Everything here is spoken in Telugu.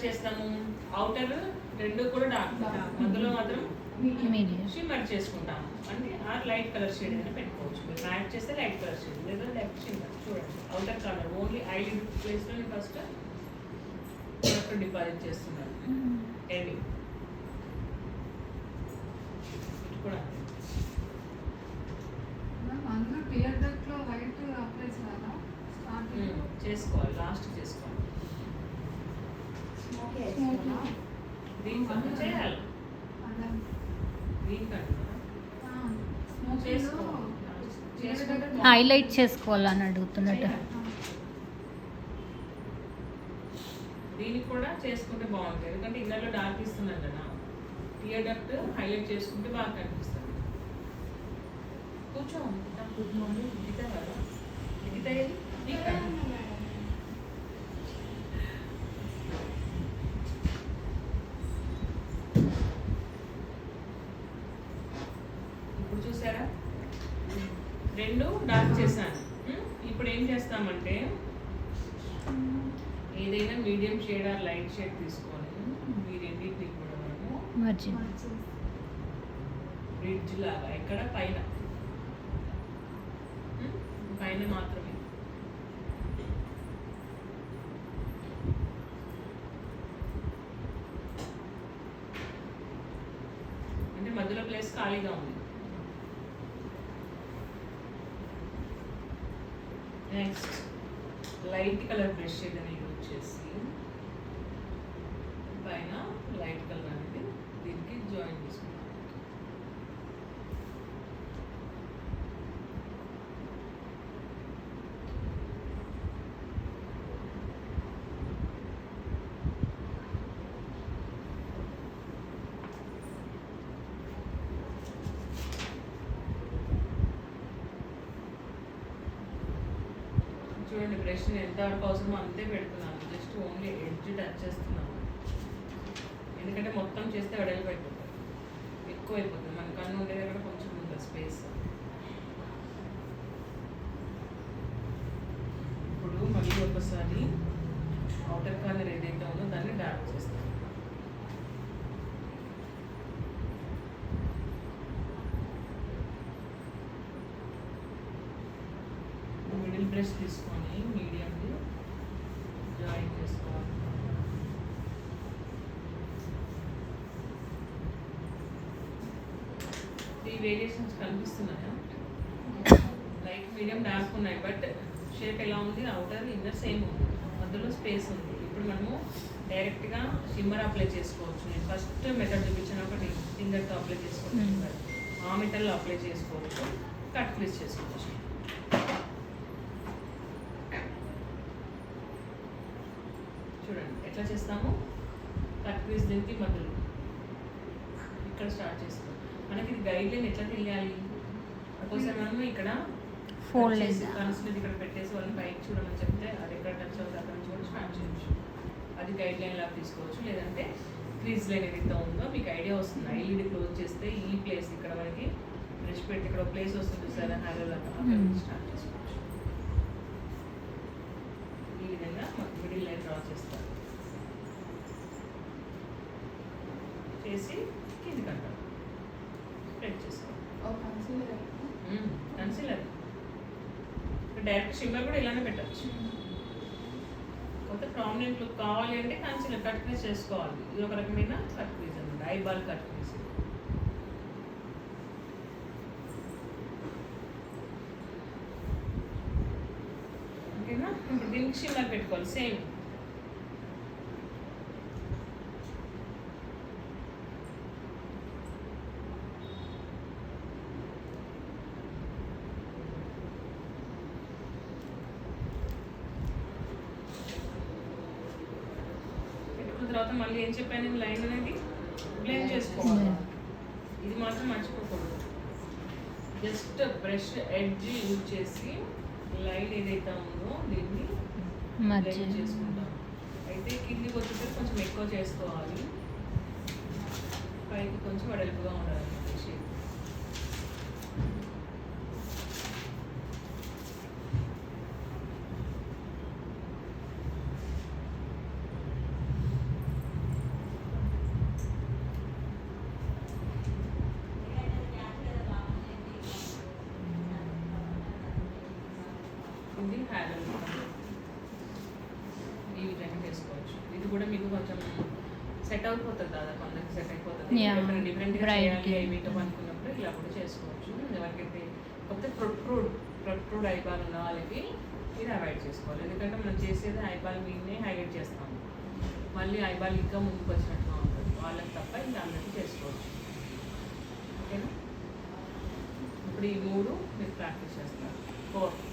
చేస్తాము అవుటర్ రెండు కూడా డార్క్ మధ్యలో మాత్రం షిమ్మర్ చేసుకుంటాము అంటే లైట్ కలర్ షేడ్ అయినా పెట్టుకోవచ్చు. మీరు మ్యాచ్ చేస్తే లైట్ కలర్ షేడ్ లేదా డెప్త్ షిమ్మర్. చూడండి అవుటర్ కలర్ ఓన్లీ ఐలిడ్ ప్లేస్లో నేను ఫస్ట్ డిపాజిట్ చేస్తున్నాను. హెవీ కూడా చేసుకోవాలి, లాస్ట్ చేసుకోవాలి. దీనికంటే చేయాలి, హైలైట్ చేసుకోవాలని అడుగుతున్నట్టు. దీనికి కూడా చేసుకుంటే బాగుంటుంది, ఎందుకంటే ఇన్నర్లో డార్క్ ఇస్తున్నాను కదా. టియర్ డక్ట్ హైలైట్ చేసుకుంటే బాగా కనిపిస్తుంది. కూర్చో దిగుతా కదా, దిగుతా ఇప్పుడు చూసారా రెండు డార్క్ చేశాను. ఇప్పుడు ఏం చేస్తామంటే ఏదైనా medium shade are light shade తీసుకొని ఈ రెండింటిని కూడా మనము బ్రిడ్జ్ లాగా ఇక్కడ పైన పైన మాత్రమే అంటే మధ్యలో ప్లేస్ ఖాళీగా ఉంది. నెక్స్ట్ లైట్ కలర్ బ్రష్ ఏదైనా యూజ్ చేసి పైన లైట్ కలర్ అనేది దీనికి జాయిన్ చేసుకుంటాం. చూడండి బ్రష్ ఎంత వరకు అవసరమో అంతే పెడుతున్నాను, జస్ట్ ఓన్లీ ఎడ్జ్ టచ్ చేస్తున్నాను. ఎందుకంటే మొత్తం చేస్తే వెడల్పు అయిపోతుంది, ఎక్కువ అయిపోతుంది. మన కన్ను ఉండే దగ్గర కొంచెం ఉంటుంది స్పేస్. ఇప్పుడు మళ్ళీ ఒకసారి అవుటర్ కార్నర్ ఏదైతే ఉందో దాన్ని డార్క్ చేస్తాను. మిడిల్ బ్రష్ తీసుకొని మీడియంని జాయిన్ చేసుకోవాలి. ఈ వేరియేషన్స్ కనిపిస్తున్నాయా? లైట్ మీడియం డార్క్ ఉన్నాయి, బట్ షేప్ ఎలా ఉంది? అవుటర్ ఇన్నర్ సేమ్ ఉంది, మధ్యలో స్పేస్ ఉంది. ఇప్పుడు మనము డైరెక్ట్గా షిమ్మర్ అప్లై చేసుకోవచ్చు. నేను ఫస్ట్ మెథడ్ చూపించిన ఒకటి ఫింగర్తో అప్లై చేసుకోవచ్చు, ఆ మెథడ్లో అప్లై చేసుకోవచ్చు, కట్ క్రీజ్ చేసుకోవచ్చు. చూడండి ఎట్లా చేస్తాము. కట్ క్రీజ్ దీనికి మధ్యలో ఇక్కడ స్టార్ట్ చేస్తాం. మనకి ఇది గైడ్ లైన్ ఎట్లా తెలియాలి? ఒక్కోసారి మనము ఇక్కడ ఫోల్డ్ కన్సిల్ ఇక్కడ పెట్టేసి వాళ్ళని పైకి చూడమని చెప్తే అది ఎక్కడ టచ్ అవుతుంది అక్కడ నుంచి కూడా స్టార్ట్ చేయొచ్చు. అది గైడ్ లైన్ లాగా తీసుకోవచ్చు. లేదంటే క్రీజ్ లైన్ ఏదైతే ఉందో మీకు ఐడియా వస్తుంది. ఐలిడ్ క్లోజ్ చేస్తే ఈ ప్లేస్ ఇక్కడ మనకి బ్రష్ పెట్టి ఇక్కడ ఒక ప్లేస్ వస్తుంది సార్, హ్యాలో లాగా స్టార్ట్ చేసుకోవచ్చు. ఈ విధంగా మిడిల్ లైన్ డ్రా చేస్తారు, చేసి కిందికి అంటారు స్ప్రెడ్ చేసుకోవాలి. కన్సిలర్ డైరెక్ట్ షిమ్మర్ కూడా ఇలానే పెట్టచ్చు. కొత్త ప్రామినెంట్ లుక్ కావాలి అంటే కన్సిలర్ కట్ క్రీజ్ చేసుకోవాలి. ఇది ఒక రకమైన కట్ క్రీజ్ అనమాట, ఐబాల్ కట్ క్రీజ్. ఓకేనా? ఇప్పుడు దీనికి షిమ్మర్ పెట్టుకోవాలి సేమ్. తర్వాత మళ్ళీ ఏం చెప్పాను నేను, లైన్ అనేది బ్లెండ్ చేసుకోవాలి. ఇది మాత్రం మర్చిపోకూడదు. జస్ట్ బ్రష్ ఎడ్జ్ యూజ్ చేసి లైన్ ఏదైతే ఉందో దీన్ని బ్లెండ్ చేసుకుంటాం. అయితే కిందికి వచ్చేసరికి కొంచెం ఎక్కువ చేసుకోవాలి, పైకి కొంచెం వెడల్పుగా ఉండాలి షేప్. ఇది హ్యార్ ఈ విధంగా చేసుకోవచ్చు. ఇది కూడా మీకు కొంచెం సెట్ అయిపోతుంది దాదాపు అందరికి సెట్ అయిపోతుంది. Yeah. డిఫరెంట్గా Bride చేయాలి కి. మేకప్ అనుకున్నప్పుడు ఇలా కూడా చేసుకోవచ్చు. ఎవరికైతే కాకపోతే ప్రొట్రూడ్ ఐబాల్ ఉన్న వాళ్ళకి ఇది అవాయిడ్ చేసుకోవాలి. ఎందుకంటే మనం చేసేది ఐబాల్ మీదనే హైలైట్ చేస్తాము. మళ్ళీ ఐబాల్ ఇంకా ముందుకు వచ్చినట్టుగా ఉంటుంది. వాళ్ళకి తప్ప ఇంకా అందరికీ చేసుకోవచ్చు. ఓకేనా? ఇప్పుడు ఈ 3 మీరు ప్రాక్టీస్ చేస్తారు. 4